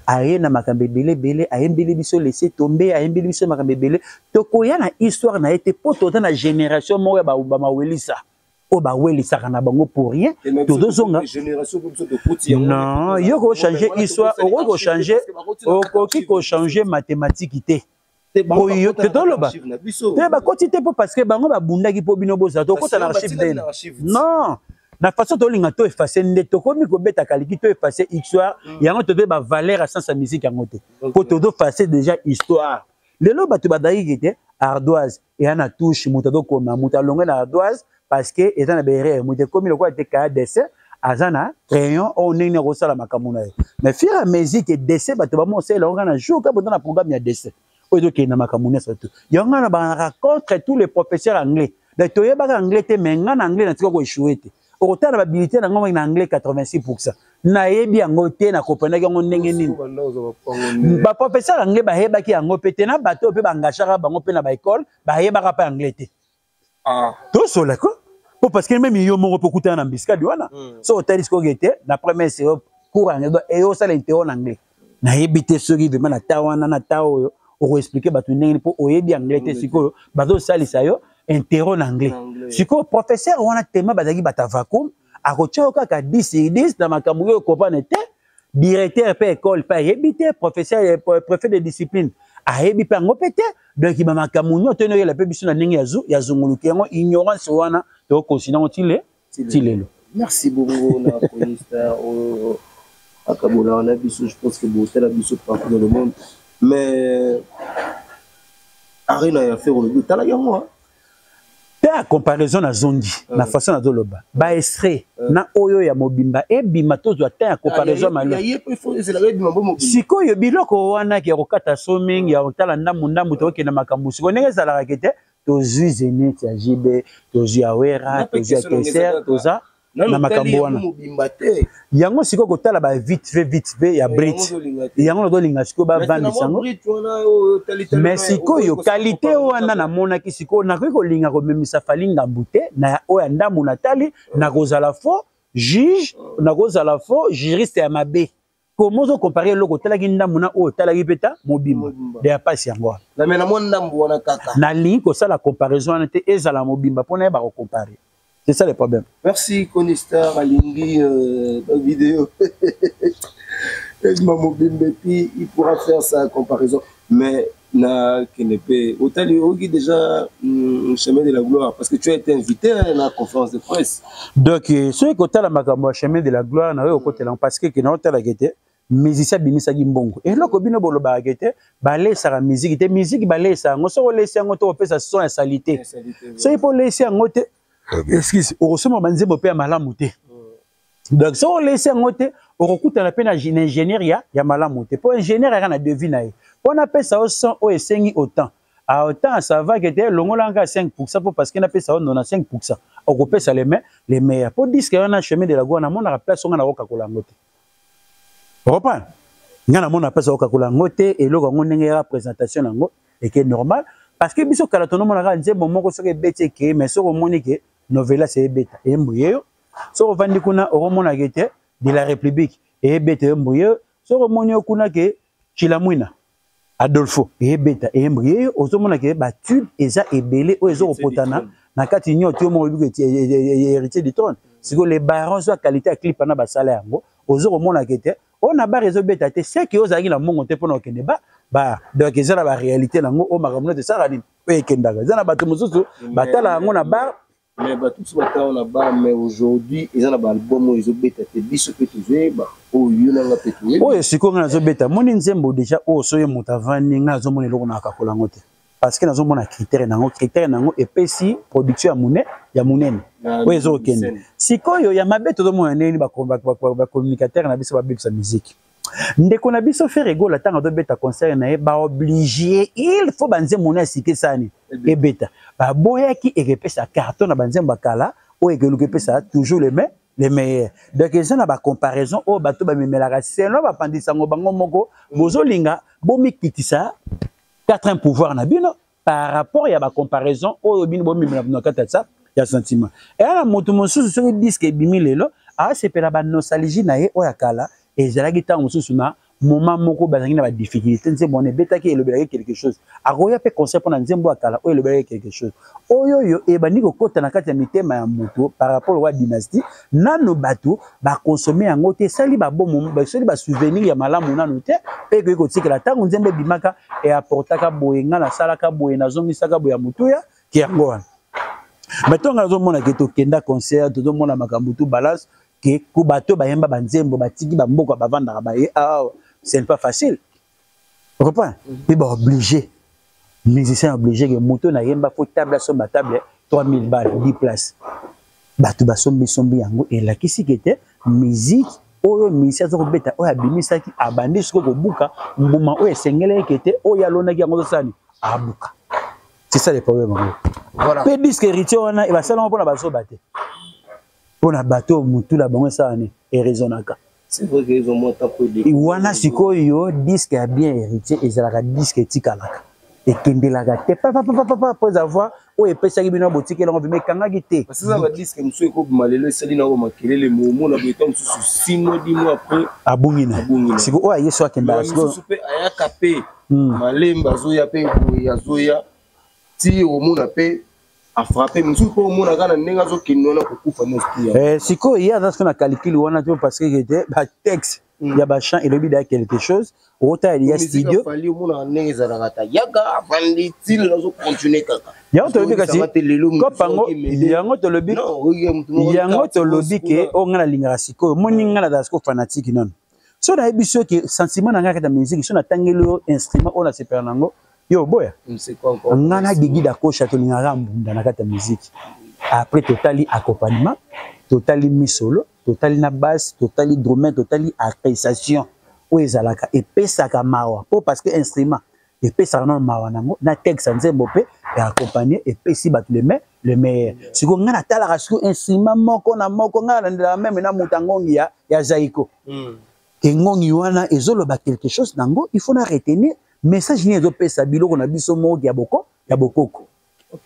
aye na makambe belé aye mbeli biso laisser tomber aye mbeli biso makambe belé to koya na histoire na été poto na génération mo ba mawelisa o ba welisa kana bango pour rien to dozonga génération comme ça de petit non yo ko changer histoire o ko changer o ko changer mathématique té yo te toloba te ba quantité parce que bango ba bundaki po bino boza to kota na archive den non na façon to linga to effacer ndeto komi ko beta kaliki to effacer histoire yango to ba valeur à sens musique yango te po to do effacer déjà histoire lelo ba to ba dai kete ardoise et ana touche mutado koma mutalonga na ardoise parce que étant berre muté comme le quoi te ka dessin azana crayon on nene ko sala makamuna mais fur et à mesure que dessin ba to ba mo sala on na jour ka bon na programme ya dessin o do ke na makamuna surtout yanga na ba rencontre tous les professeurs anglais donc to yeba anglais te mais ngana anglais na tiko ko échouer te autant na habilité na ngoma na anglais 86% na yebi yango te na comprendre yango ndenge nini ba professeur anglais ba heba ki yango pete na bato pe ba ngashaka bango pe na ba école ba heba ka pa anglais te tout cela quoi parce que même yo moko peut coûter en ambiscade wana so hôtel isko gete na première séance cours anglais et au sala intérêt en anglais na yebite soki vraiment na tawana na tao yo o expliquer ba tunenge po oyebi anglais te siko bazo salisa yo intérêt en anglais siko professeur wana tema bazaki bata vacuum akochoka ka 10 na makambo yo comprendre te directeur pe école pa yebite professeur préfet de discipline ayebi pa ngopete donc ba makamunyo teno la pe biso na ndenge ya zunguluki yango ignorance wana to considérons tilelo. Merci beaucoup na Polista au akabola on a biso je pense que bon c'est la biso partout dans le monde mais arena ya faire le but. Tala yango. Ta comparaison na zongi na façon na doloba. Ba extrait na oyo ya mobimba e bima tozo ta comparaison malo. Siko yo biloko wana ki rokata soming ya otala ndamu ndamu to ke na makambu. Siko ndenge za la rakete to zuize net ya jibe to zuawera to zuakeser to za na makambu wana. Yango siko kotala ba vite fait ya Brit. Yango do linga siko ba vandi sango. Mais siko yo qualité wana na mona ki siko na ko linga ko memisa falinga mbute na oya ndamu natali na kozala fo juge na kozala fo juriste ya mabe. Comment on compare le côté la guinda mona o tala gipeta mobimba de ya pasi yango. Na mena mona mbo na kaka. Na li ko ça la comparaison ante ezala mobimba pona ba comparer. C'est ça le problème. Merci Konistar Alingi vidéo. Il pourra faire sa comparaison. Mais na Kenepe, autant il déjà chemin de la gloire parce que tu as été invité à la conférence de presse. Donc ce côté la makambo chemin de la gloire na au côté là parce que na hôtel la gete musicien bimisa gimbongo. Et là ko bino bolo ba gete ba laisser la musique te musique ba laisser ngo so laisser ngo to pesa son ya salité. So il faut laisser ngo te excuse heureusement banzembo pe malamu te. Donc so laisser ngo te okuta na pena ingénieur ya malamu te. Pour ingénieur ya na devina e. On appelle ça au 100 au esengi autant. À autant ça va que te longolanga 5% parce qu'il a fait ça on a 5%. Occuper ça les meilleurs. Pour dire que on a chemin de la goa na mona place on a roka kolangote. Reprend. Ngana mona place roka kolangote et lo ngo ndenge ya présentation nango et que normal parce que biso kala tono mona ka nzembo moko soke bete ke mais so moni ke novela c'est beta et mbuyeyo. So vandi kuna oromona gete de la République et beta mbuyeyo. So moni kuna ke Chilamwina Adolfo et beta et embryo ozomona ke ba tube eza ebele o ezo potana na kati nyoto yo mo bigo héritier du trône siko les barons so qualité à clip na ba salaire ngo ozomona ke te on a ba réseau beta te c'est que ozaki na mongo te pona okende ba donc eza na ba réalité nango o makamno de sarali o ekendaga eza na bato mosusu batala ngo na ba mais bato so batala na ba mais aujourd'hui eza na ba album ils ont beta te biso pe toujours ba o yuna petu o siko nga zo beta moni nzembo déjà o so ye mutavani nga zo moni loko na kakolango te parce que nazo mona critère nango epesi production ya munene o ezo kende sikoyo ya mabeto do mona neni ba communicateur na biso ba bibisa musique ndeko na biso faire rigolo tanga do beta concert na e ba obligé il faut banze mona sike sani e beta ba boya ki ekepesa carton na banze mbakala o ekeluke pesa toujours les meilleurs. Donc ils ont une comparaison au bateau ba memelaka selon ba pandisa ngo bango moko bozolinga bomi kitisa 4 pouvoir na bino par rapport ya ba comparaison au bino bomi na katasa ya sentiment. Et ala moto mosusu sur disque bimi lelo a sepela ba nostalgie na ye o ya kala et zala gita mosusu na moment moko bazangi na ba difficulté nzembo ne betaki elobelaki quelque chose akoya pe concept na nzembo akala o elobelaki quelque chose oyo yo e bandi ko kota na kati ya mitema ya moto par rapport wa dynastie nano bato ba consommer yango te sali ba bon moment ba sali ba souvenir ya malamu nano te pe ko tikela tango nzembo bimaka e apportaka boyenga na salaka boyena zongisaka boya mutuya ki yango wana metonga zo mona ke to kenda concert to mona makambu tu balance ke ku bato ba yemba ba nzembo batiki ba mboko ba vanda ba e c'est pas facile. Tu comprends? Il est obligé. Musicien obligé que moto na yemba faut table sur ma table 3000 balles 10 places. Batu ba sombi yango et la kisi kete musique oyo musicien zo beta oyo abimisa ki abandi siko ko buka mbuma oyo sengele kete oyo alona ki yango sani abuka. C'est ça le problème. Voilà. Pe disque héritier wana e ba sala mpona ba so baté. Pona bateau mutu la bango sani et raisonnaka. C'est vrai qu'ils ont monté un peu de... Iwana sikoyo disque a bien hérité et ça la disque tikalaka. Et kendelaka te papa après avoir o epesa ki bino botike la ngombe kanga gite. Parce que ça va disque monsieur ko malelo sali na ko makelele momo na beto mususu 6 mois 10 mois après abungina. Siko o ayeso akenda siko. Super ayaka pe malemba zoya pe ya zoya ti o mona pe a frappé monsieur pour mon agana nenga zo kinona ko kufa no stia siko ya dans ce qu'on a calculé wana parce que était ba texte il y a ba chant et le bida quelque chose autant il y a studio fali mona nenga za rata yaga fandi til zo continuer kaka ya to lobi kasi ko pango yango to lobi ke o ngana lingara siko moni ngana da siko fanatique non so na biso ke sentiment na ngaka da musique so na tangelo instrument on a se pernango Yo boya. C'est quoi encore? Ngana gigi da kocha to lingara mbunda na kata musique. Après totali accompagnement, totali mi solo, totali na basse, totali drummer, totali appréciation. O ezalaka et pesaka mawa. Po parce que instrument et pesaka na mawa nango na texte nzembo pe et accompagner et pesi bat le meilleur. Si ko ngana tala ka sur instrument moko na moko ngana ndela même na mutangongi ya Zaiko. Que ngongi wana ezoloba quelque chose nango, il faut na retenir message ni ezo pesa biloko na biso mo ya bokoko.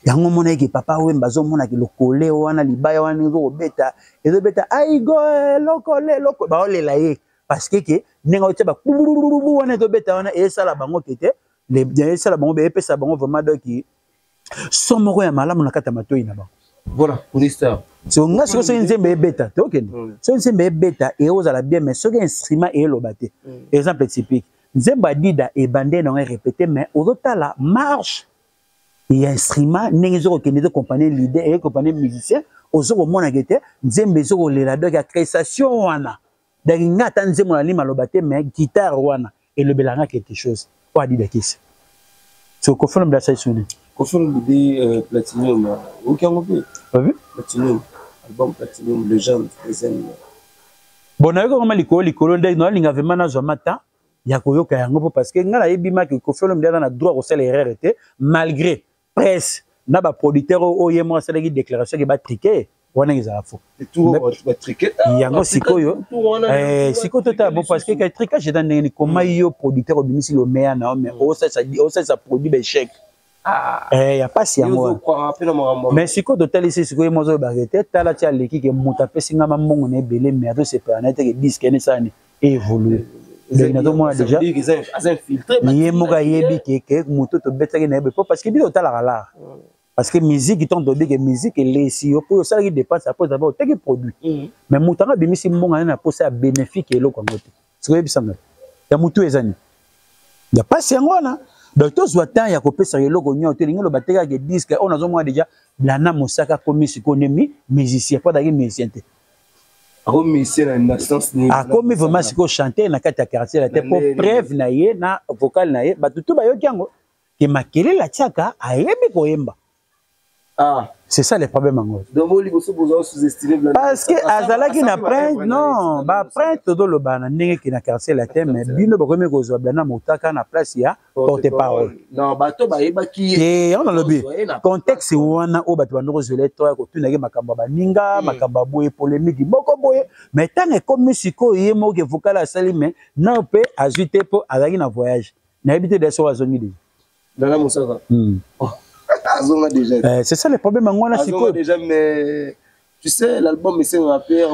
Yango mona ke papa wemba zo mona ke lokole wana libaya wana ezo beta aigo loko ba olela ye parce que nenga otia ba wana ezo beta wana e sala bango kete les bien sala bango be pesa bango vraiment donc somoko ya malamu na kata matoi na bango. Voilà pour l'histoire. So nga so nzembe beta tokende. So nzembe beta e ozala bien mais so que instrument e lobate. Exemple typique. Nzemba dida e bande na répéter mais ozotala marche et instrument n'ezo kende de compagnie leader et compagnie musicien ozo mona gete nzembe zo le la donc création wana dalinga ta nzembo na lima lobate mais guitare wana et le belanga quelque chose o dida kisi so ko fona bla saisoni ko fona de platinum aucun mot pas vu platinum album platinum légende des années bon na ko mali ko likolo ndai no linga vraiment na zo mata ya koyoka yango parce que ngala yebima ke ko fona bla na droit ko sala erreur était malgré presse na ba producteur o yemo sala ki déclaration ke ba triquer wana ngeza fo tout ba triquer yango sikoyo siko tota bon parce que ka tricage dans ni comment yo producteur o bimisi lo meya na mais o ça produit ba échec y a pas si yango mais siko tota lisi siko yemo zo ba rete tala tia leki ke muta pesinga mamongo na belé mais ato c'est pas na te ke disque ne sani évoluer moi déjà ni moga yebi ke moto to betaki na yebe parce que bi otala la parce que musique tant de que musique et les si pour ça qui dépasse après d'abord tel que produit mais mutanga bimisi mbonga na pour ça bénéfique et loko ngote c'est que bisanga ya mutu ezani ya passe ngona donc to zwata ya ko pesa loko nyoto lingelo bateka ke disque on azo moi déjà blana mosaka komi sikonemi musicien pas d'ailleurs musicien comme vraiment si ko chanter na kati ya quartier la te pour preuve na ye na vocal na ye batutu ba yokiango ke makele la tiaka ayebi ko yemba c'est ça le problème en parce que azalaki na prendre non ba prendre do lo bana ndenge ki na quartier la te mais bino ba komi ko zo blana motaka na place ya porte parole non bato ba yeba ki et on a le but contexte wana o bato bandoko zo le to ko tuna ke makamba baninga makamba boye polémique boko boye mais tant comme siko yemo ke vocal a sali mais non peut ajouter pour azaki na voyage na habité des so azongi déjà dans la mosaka c'est ça le problème en moi siko déjà mais tu sais l'album c'est un rappeur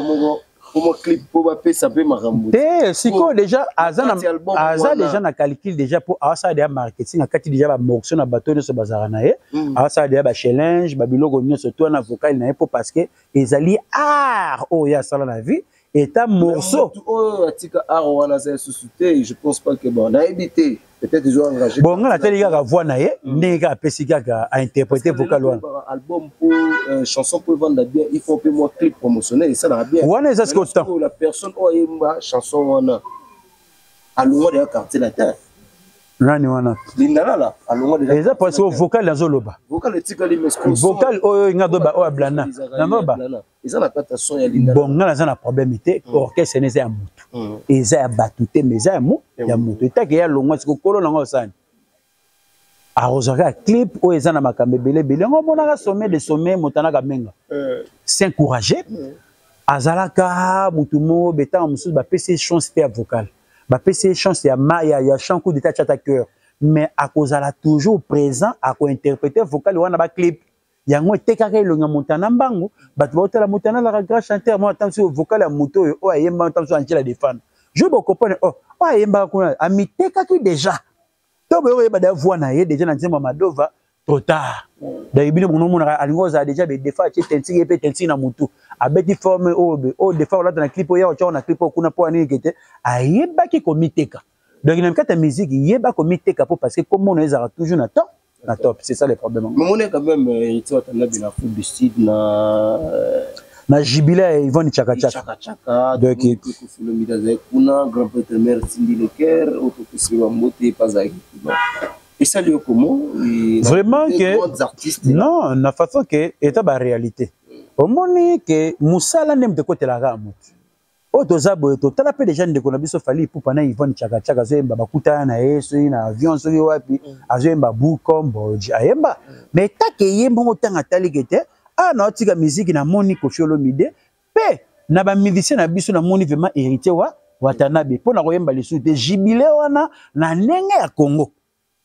comment clip pour pas ça peut marambo siko déjà azana déjà na calcul déjà pour ça déjà marketing akati déjà ba morceau na bateau de ce bazar na ye ça déjà ba challenge ba biloko nyonso to na vocal na pour parce que ezali art oh ya sala na vie et un morceau atika art wana za société je pense pas que bon na éviter peut-être ils ont engagé bon on a teli ga voix na ye ndenge apesika ga a interpréter vocal wana album pour chanson pour vendre bien il faut un peu moins clip promotionnel et ça va bien wana est-ce que la personne oyemba chanson wana alongo de quartier la terre nani wana lindana la alongo de eza parce que vocal na zoloba vocal etika li mesco vocal oyo ngado ba o blana nanoba eza na kata son ya lindana bon ngala za na problème té orchestre ne za mutu eza ya batute mais eza ya mutu etake ya longo siko kolo nango sani arozaka clip o eza na makambe belé ngo monaka sommet de sommet motana ka menga s'encourager azalaka mutu mo beta musu ba PC chance te vocal ba PC chance ya chant coup d'état chata cœur mais à cause la toujours présent à ko interpréter vocal wana ba clip yango tekaka ilonga montana mbangu bato baotala montana la grand chanteur moi tant sur vocal ya moto o ayemba tant sur angela défendre je peux comprendre o ayemba kuna amiteka ki déjà to boyo yeba da voix na ye déjà na nzemba madova trop tard d'ailleurs mon nom alingoza déjà be defa ci tensi pe tensi na mutu abeti forme o defa la na clip ya o na clip kuna po ani kete ayeba ki komiteka donc na kata musique yeba komiteka pour parce que comme on est toujours na top c'est ça le problème mais on est quand même tu vois na bina foot du sud na jibila Yvonne Chaka donc le midaze kuna grand prêtre merci Leker au tout ce va monter pas Et ça lui comment vraiment que grands artistes non na façon que état ba réalité au moni que musala nem de côté la gamme o tozabo to tala pe déjà ndeko na biso fali pour pendant Yvonne chaka chaka zemba bakuta na yeso na avion so wapi azemba bukombo ayemba mais take yemba ngotanga tali kete ah na tika musique na moni ko Olomide pe na ba musicien na biso na moni vraiment héritier wa Watanabe pona koyemba lisu de jubilé wana na ndenge ya Congo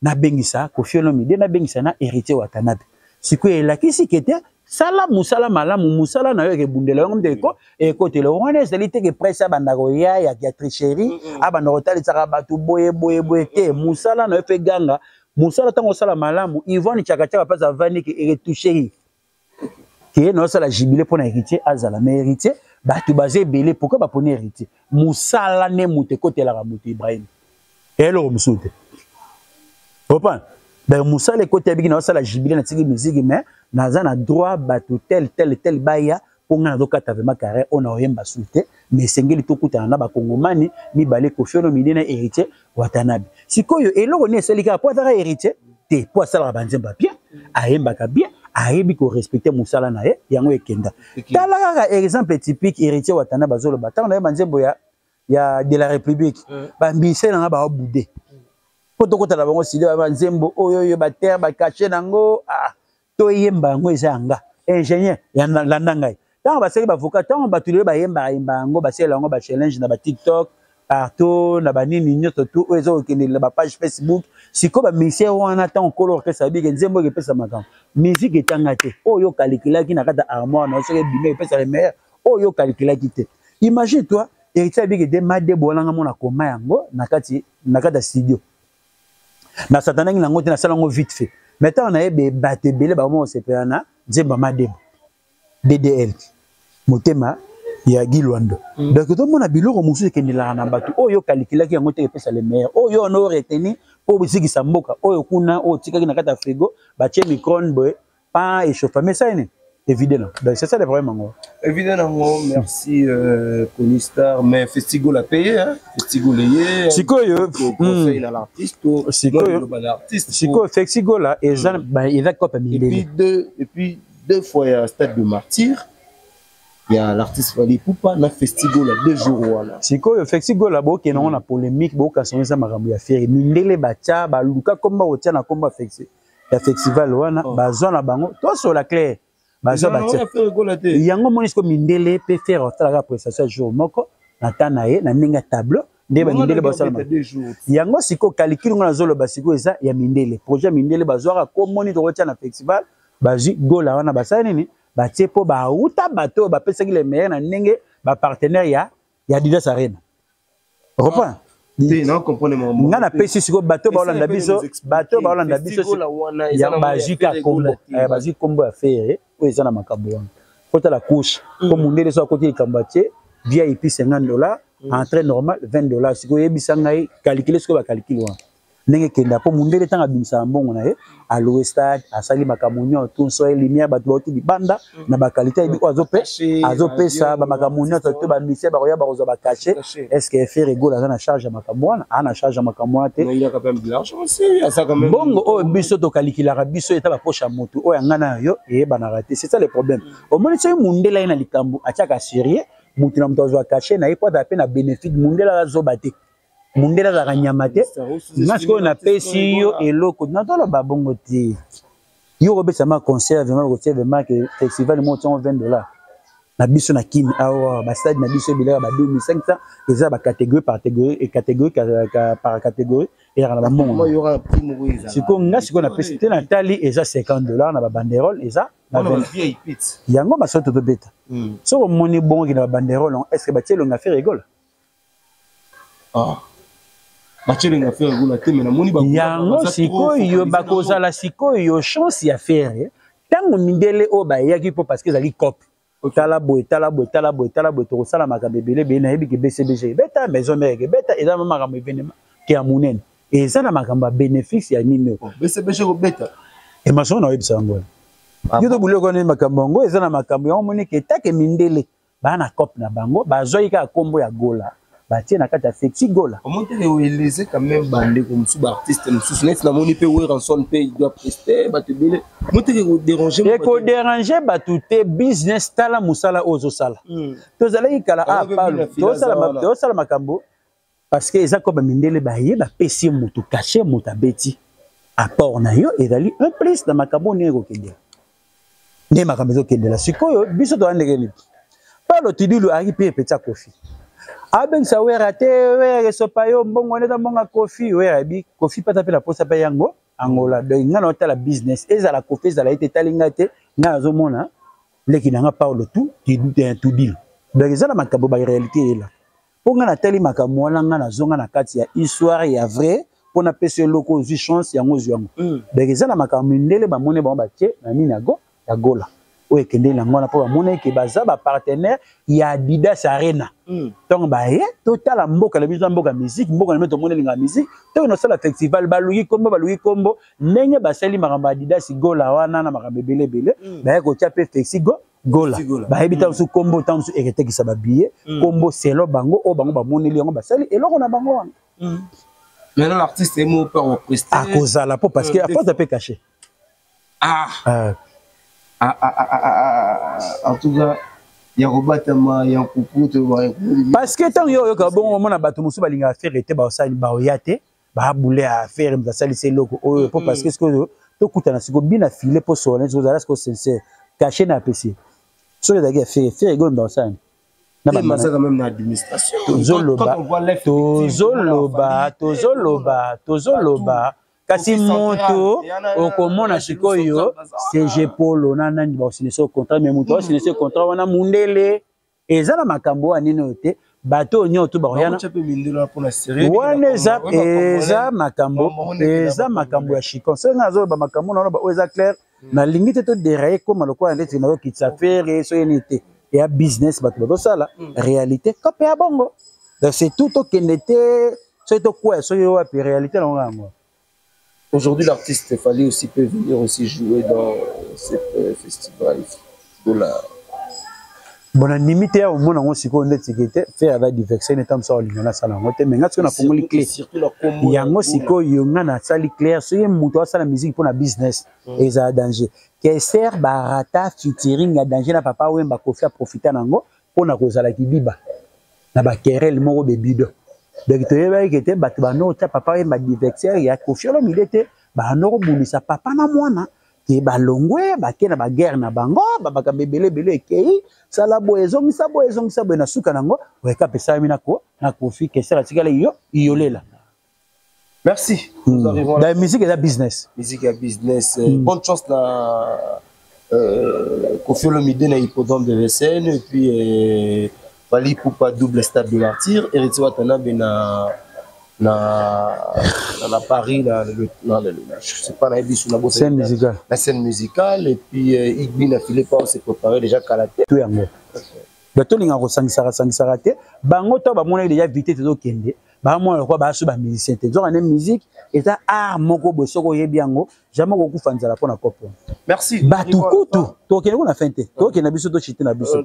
na bengisa ko Olomide na bengisa na héritier Watanabe siku elakisi kete sala musala malamu musala na yo ke bundela ngom deko e côté le wana ezalité ke presse bandako ya tricherie abandako talisaka batu boye te musala na yo fe ganga musala tango sala malamu Yvonne chaka chaka passe avani ke retoucher ke no sala jubilé pona héritier azala mais héritier batu basé belé pourquoi ba pona héritier musala ne muté côté la muté Ibrahim hello musute opa ben musala côté bigi na sala jubilé na tiki musique mais naza na droit bato tel baya pour nga dokata vraiment carré on a yemba souté mais sengeli to kuta na ba kongomani mi balé ko Olomide na héritier Watanabe sikoyo eloko ne selika po ta héritier te po sala banzemba bien ayemba ka bien ayebi ko respecter musala na ye yango ekenda tala kaka exemple typique héritier Watanabe bazolo batanga na banzembo ya de la République ba mbise na ba boudé po to kota la bango sile ba banzembo oyo ba terre ba cacher nango to yemba ngo ezanga ingénieur ya landanga tant ba seli ba avocat tant ba tulé ba yemba ngo ba seli ngo ba challenge na ba TikTok partout na ba nini nyoto tout ezo kende la ba page Facebook siko ba ministère wana tant color que ça bi nzembo ke pesa makam musique etanga te oyo calcula ki na kata armoire na so ke bimé pesa le meilleur oyo calcula ki te imagine toi héritier bi ke de made bolanga mona koma yango na kata studio na satanangi nango te na sala ngo vite fait maintenant on a eu baté belé ba mo sepena nzemba madebo DDL motema ya Gilwando donc to mona biloko musu kendela na batu oyo calcula ki yango te pesa le meilleur oyo on aurait retenu pour bisiki samboka oyo kuna o tikaki na kata frigo ba che micron boy pas échauffé mais ça est évident donc c'est ça le problème évidemment merci Conistar mais Festigo l'a payé hein Festigo lié sikoyo conseil na l'artiste sikoyo sikoyo Festigo là il va copé et puis deux fois il y a Stade de Martyr il y a l'artiste Fali Poupa na Festigo là 2 jours voilà sikoyo Festigo là bo ke na polémique bo ka sonza makambo ya faire mindele bacha ba luka komba otia na komba festival wana bazona bango to sur la claire bazo batia yango monisco mindele peut faire la prestation jour moko na tanaye na ninga tableau nde ba mindele ba salama yango siko calcul ngona zolo basiko eza ya mindele projet mindele bazwaka ko moni to tia na festival bazi gola wana basala nini batie po ba uta bato ba pesa ki le meilleur na ndenge ba partenaire ya Didas Arena reprend non comprenez-moi ngana pesi siko bato ba Holanda biso ya bazika kombo bazika kombo ya faire o ezana makambo wana kota la couche comme ndele so côté kambatie VIP $50 entrée normale $20 siko yebisa ngai calculer siko ba calcul wana ndenge kenda po mundele tanga bimisa mbongo na ye à l'Ouestade asali makamunyo tout so lumière ba bauti banda na ba qualité bi azope ça ba makamunyo to ba mission ba roya ba roza ba cacher est-ce que faire rigolo na charge makamwana ana charge makamwana te il y a quand même de l'argent aussi ça quand même bongo o biso to calculer biso eta ba poche moto o yangana yo e ba na raté c'est ça le problème au moins c'est mundela ina likambo achaka sérieux mutu na mto zo cacher na ipo da pe na bénéfice mundela zo baté mundela za kanyamate ngasko na pesi yo eloko na tolo babongo te yo robesa ma concert vraiment que festival mo $20 na biso na kini awa ba stade na biso bilaka ba 2500 eza ba catégorie par catégorie et na ba mbongo il y aura un prix mourir siko ngasko na pesi te na tali eza $50 na ba banderole eza na VIP yango basoto to beta so moni bongo ki na ba banderole est-ce que ba tielo nga faire rigole yango sikoyo bakozala sikoyo chance ya faire tango mindele o bayaki po parce que ezali cop tala boy tokosala makambo ebele beye nayebi ke BCBG beta maison mère beta eza makambo événement ke ya monene eza na makambo ya bénéfice ya nini BCBG kobeta emaso na oyebisa yango yo to buloko nini makambo yango eza na makambo yango moni ke take mindele bana cop na bango bazwaki kaka kombo ya gola batie na kati ya Fexi Gola. Comment tu quand même bandé comme sous artiste sous net na moni pe ranson pe il doit prester ba te bele. Comment tu déranger et ko déranger ba tout business tala musala ozo sala. Tozalaki kala a palo to sala makambo parce que eza ko ba mindele ba ye ba pesi mutu caché muta beti. Apport na yo ezali un plus na makambo neko kende. Ne makambo kende la sikoyo biso to andeke ni. Palo tidilu ari pe peta kofi. Aben sa wera te wera sopayo mbongo neta mbonga kofi wera bi kofi pata pe la posa pa yango angola de ngana ta la business ezala kofi ezala ete talinga te na azomona leki nanga Paulo tout tout deal. Donc ezala makambo ba réalité là. Pour ngana tali makambo wana ngana zonga na kati ya histoire ya vrai pour na pese loko zu chance yango yango. Donc ezala makambo ndele ba mone ba batie na nini ago ya gola. Oye kende la ngona po mona ke baza ba partenaire ya Adidas Arena. Donc ba ye total mboka la biso mboka musique mboka na meto mona linga musique to no sala festival baluki kombo ndenge basali makamba Adidas Gola wana na makamba belebele ba ko tia pe Fexi Gola ba ebita su kombo tant su ekete ki saba billet kombo selo bango o bango ba moneli yango basali eloko na bango wana. Maintenant l'artiste est mot pour prester à cause la po parce que à force de pe cacher. En tout cas, il y a Robatama, il y a Coucou, parce que tant yo ka bon moment na bato musu balinga faire était ba osali ba oyate ba boule à faire ba sali c'est loko parce que ce que to kutana siko bina filer pour soler zo zala ce sincère caché na PC so les gars faire ego dans ça na ba ça quand même na administration tozoloba kasi moto okomona sikoyo CG Polo nana ni ba signer contrat mais moto signer contrat wana mundele ezala makambo anino te bato nyoto ba yana wana eza makambo ya chicon so ngazo ba makambo na ba eza clair na limite to dérailler comme le quoi ndeti na kitsa faire so yenité ya business bato sala réalité copé ya bongo donc c'est tout au kenete so to quoi so yo wa réalité na ngango. Aujourd'hui, l'artiste Fally aussi peut venir aussi jouer dans ce festival de la. Bon, limité au monde on s'y connaît ticket faire avec diversion et tant ça on a ça là mais ngat on a pour les clés yango siko yonga na sali clair so muto ça la musique pour la business et ça danger que sert barata featuring ya danger na papa wemba kofi a profiter nango pour na kozala kibiba na ba querelle moko bebido. Donc tu es que bato bano ta papa wemba diversion ya kofi lo milete ba no bulisa papa na mwana ke balongwe bakena ba guerre na bango babaka bebele bele kei sala boezong sabo na suka nango weka pesa mina ko na kofi ke sera tikala yo yolela. Merci. Nous arrivons la musique et la business. Musique et business. Bonne chance na Kofi Olomide na hippodrome de Vincennes et puis Fally Ipupa double stade de Martyr et Héritier Watanabe na Paris je sais pas la scène musicale. La scène musicale et puis Igbi na filé pas on s'est préparé déjà karaté tout yango bato linga ko sangisara te bango to ba mona déjà vite to kende ba mona ko ba su ba musicien te zo na musique et ça art moko bosoko yebi yango jamais ko kufanzala pona kopo. Merci bato kutu to kende ko na fente to kende biso to chite na biso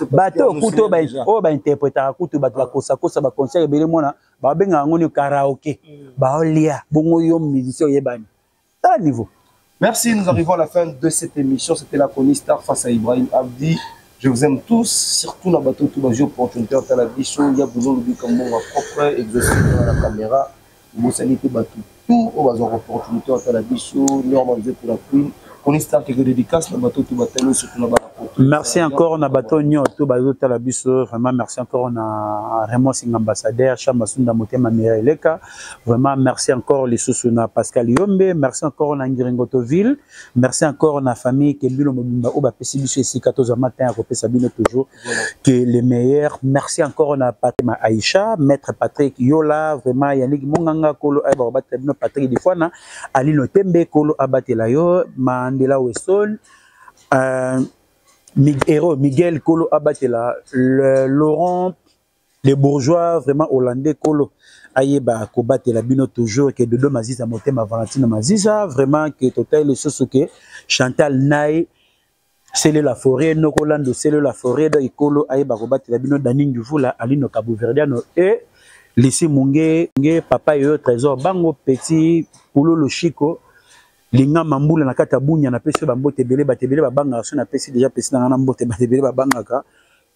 bato kutu ba interpréter kutu bato ba kosa ba concert bele mona ba benga ngoni karaoké ba olia bongo yo musicien yebani à niveau. Merci, nous arrivons à la fin de cette émission. C'était la chronique Star face à Ibrahim Abdi. Je vous aime tous, surtout dans le bateau, tout le opportunité en la vie. Il y a besoin de dire comme mon propre exercice dans la caméra. Vous savez que tout, on va avoir opportunité en la vie. Normalisé pour la queen. Chronique Star qui est dédicace dans le bateau, tout le bateau, surtout dans la merci encore, on a bateau tout bateau la biso. Vraiment, merci encore, on a Raymond Singh ambassadeur, Chamasunda Motema Mireleka. Vraiment, merci encore les sous na Pascal Yombe. Merci encore on a Ngiringotoville. Merci encore on a famille qui Bilo Mobimba Oba Pesibiso ici 14h matin à Kopé Sabine toujours que les meilleurs. Merci encore on a Patrick Aïcha, maître Patrick Yola, vraiment Yannick Monganga Kolo Patrick Difwana, Ali Notembe Kolo Abatelayo, Mandela Weston. Miguel Kolo Abatela, Laurent, les bourgeois vraiment hollandais Kolo Ayeba Kobatela Bino toujours que Dodo Maziza Motema Valentine Maziza vraiment que total les choses que Chantal Naï Celle la forêt, no Colando, celle la forêt, de Ikolo, Aïbarobat, la bino Daning du Vula, Alino Kabouverdiano, et laissez Mungé, papa et trésor, Bango Petit, Poulo le Chico, Linga Mamboula, na Katabunya, na Pessi Bambo, Tebele, Batebele, Babanga, son a Pessi déjà Pessi dans Nambo, Tebele, Babanga,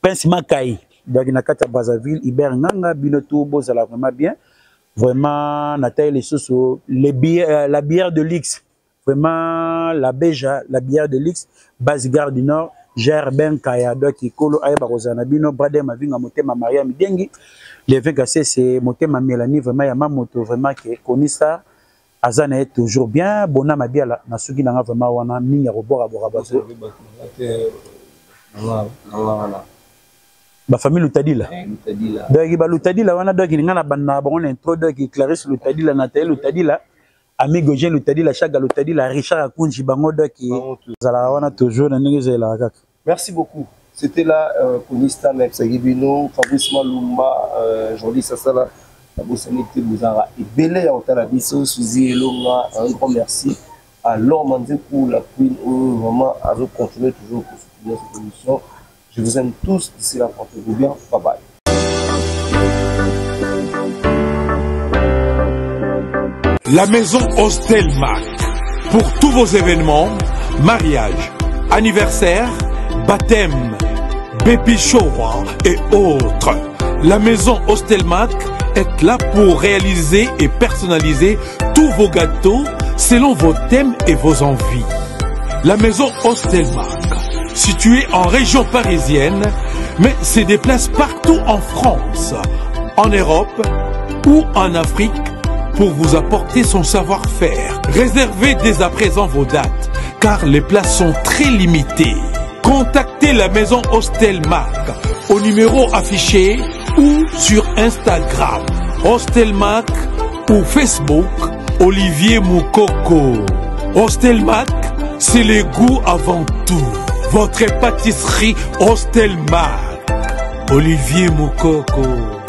Prince Makai, dans Nakata Brazzaville, Iber Nanga, Binotou, Bozala, vraiment bien, vraiment, Nathalie, les sous, la bière de l'X. Vraiment, la Béja, la bière de l'X, Basigar du Nord, Gerben Kaya, Doki, Kolo, Aïba Rosana, Bino, Bradem, Avinga, Motema, Maria, Midengi. Les 20 cassés, c'est Motema, Mélanie, vraiment, Yama Moto, vraiment, qui connaît ça. Azana est toujours bien. Bona, ma bière, la Nasugi, Nanga, vraiment, Wana, Minya, Robora, Borabazo. Ma famille Lutadila. Donc, Lutadila, Wana, Doki, Nanga, Bana, Bon, intro, Doki, Clarisse, Lutadila, Nathalie, Lutadila. Amigo Jean Lutadila, Chaga Lutadila, Richard Akunji, Bangoda qui Zalawana toujours dans les. Merci beaucoup. C'était là, Konista Mepsagibino, Fabrice Malumba, Jordi Sassala, Abousanité Bouzara et Belé à Otalabiso, Suzy Elonga. Un grand merci à Laure Mandé pour l'appui, vraiment, à vous continuer toujours pour soutenir cette émission. Je vous aime tous, d'ici là, portez-vous bien, bye bye. La maison Hostelmac. Pour tous vos événements, mariage, anniversaire, baptême, baby shower et autres. La maison Hostelmac est là pour réaliser et personnaliser tous vos gâteaux selon vos thèmes et vos envies. La maison Hostelmac, située en région parisienne, mais se déplace partout en France, en Europe ou en Afrique, pour vous apporter son savoir-faire. Réservez dès à présent vos dates, car les places sont très limitées. Contactez la maison Hostelmac au numéro affiché ou sur Instagram, Hostelmac ou Facebook, Olivier Moukoko. Hostelmac, c'est le goût avant tout. Votre pâtisserie Hostelmac, Olivier Moukoko.